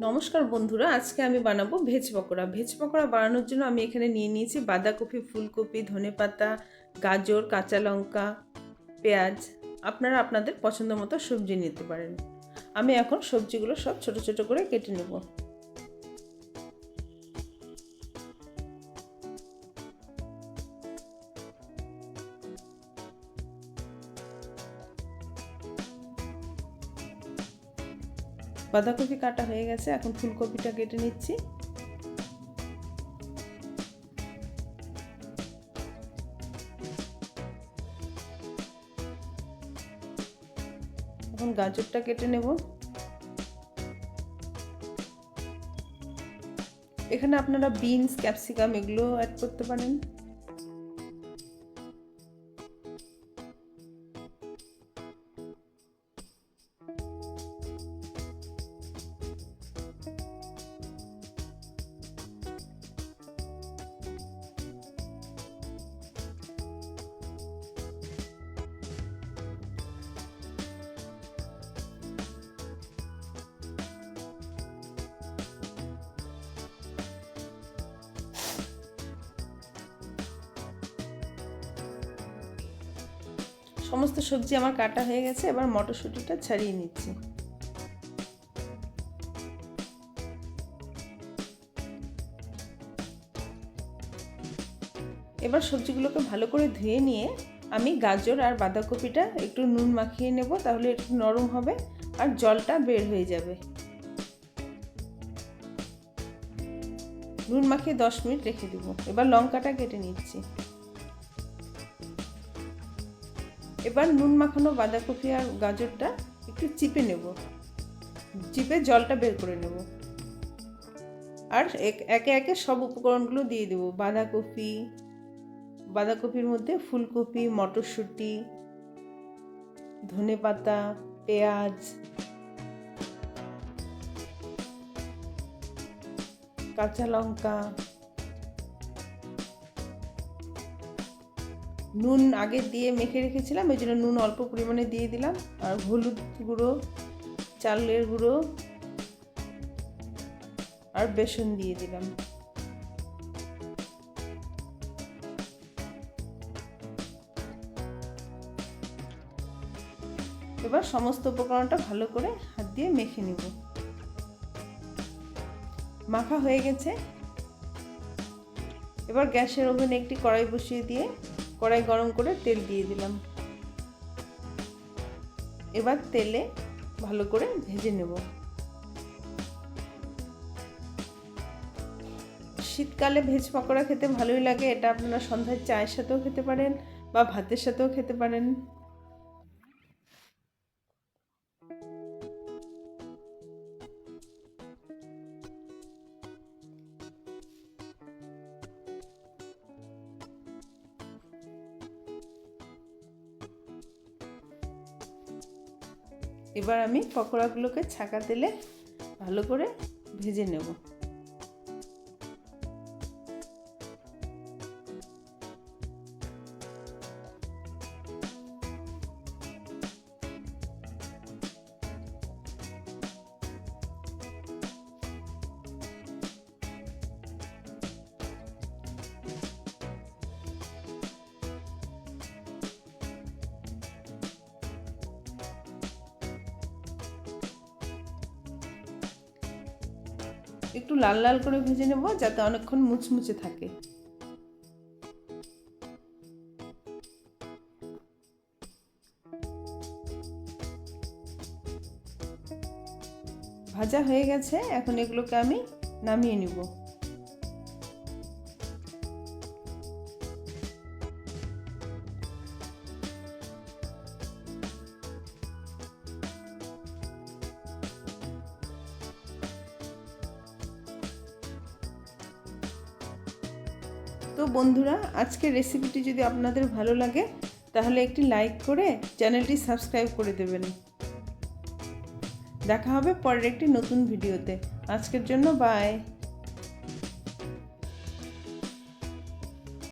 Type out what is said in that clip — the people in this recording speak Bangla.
নমস্কার বন্ধুরা, আজকে আমি বানাবো ভেজ পকোড়া। ভেজ পকোড়া বানানোর জন্য আমি এখানে নিয়ে নিয়েছি বাঁধাকপি, ফুলকপি, ধনেপাতা, গাজর, কাঁচা লঙ্কা, পেঁয়াজ। আপনারা আপনাদের পছন্দ মতো সবজি নিতে পারেন। আমি এখন সবজিগুলো সব ছোট ছোট করে কেটে নেব। বাঁধাকপি কাটা হয়ে গেছে, এখন ফুলকপিটা কেটে নিচ্ছি। এখন গাজরটা কেটে নেব। এখানে আপনারা বিনস, ক্যাপসিকাম এগুলো অ্যাড করতে পারেন। সমস্ত সবজি আমার কাটা হয়ে গেছে, এবার মটরশুঁটিটা ছাড়িয়ে নিচ্ছি। এবার সবজিগুলোকে ভালো করে ধুয়ে নিয়ে আমি গাজর আর বাঁধাকপিটা একটু নুন মাখিয়ে নেব, তাহলে একটু নরম হবে আর জলটা বের হয়ে যাবে। নুন মাখিয়ে 10 মিনিট রেখে দেব। এবার লঙ্কাটা কেটে নিচ্ছি। এবার নুন মাখানো বাঁধাকপি আর গাজরটা একটু চিপে নেব, চিপে জলটা বের করে নেব। আর একে একে সব উপকরণগুলো দিয়ে দেব। বাঁধাকপির মধ্যে ফুলকপি, মটরশুঁটি, ধনেপাতা, পেঁয়াজ, কাঁচা লঙ্কা, নুন আগে দিয়ে মেখে রেখেছিলাম, এই জন্য নুন অল্প পরিমাণে দিয়ে দিলাম। আর হলুদ গুঁড়ো, চালের গুঁড়ো আর বেসন দিয়ে দিলাম। এবার সমস্ত উপকরণটা ভালো করে হাত দিয়ে মেখে নিব। মাখা হয়ে গেছে। এবার গ্যাসের ওভেনে একটি কড়াই বসিয়ে দিয়ে কড়াই গরম করে তেল দিয়ে দিলাম। এবার তেলে ভালো করে ভেজে নেব। শীতকালে ভেজ পকোড়া খেতে ভালোই লাগে। এটা আপনারা সন্ধ্যায় চায়ের সাথেও খেতে পারেন বা ভাতের সাথেও খেতে পারেন। এবার আমি পকোড়াগুলোকে ছাঁকা তেলে ভালো করে ভেজে নেব। একটু লাল লাল করে ভেজে নেব, যাতে অনেকক্ষণ মুচমুচে থাকে। ভাজা হয়ে গেছে, এখন এগুলোকে আমি নামিয়ে নিব। তো বন্ধুরা, আজকের রেসিপিটি যদি আপনাদের ভালো লাগে তাহলে একটি লাইক করে চ্যানেলটি সাবস্ক্রাইব করে দেবেন। দেখা হবে পরের একটি নতুন ভিডিওতে। আজকের জন্য বাই।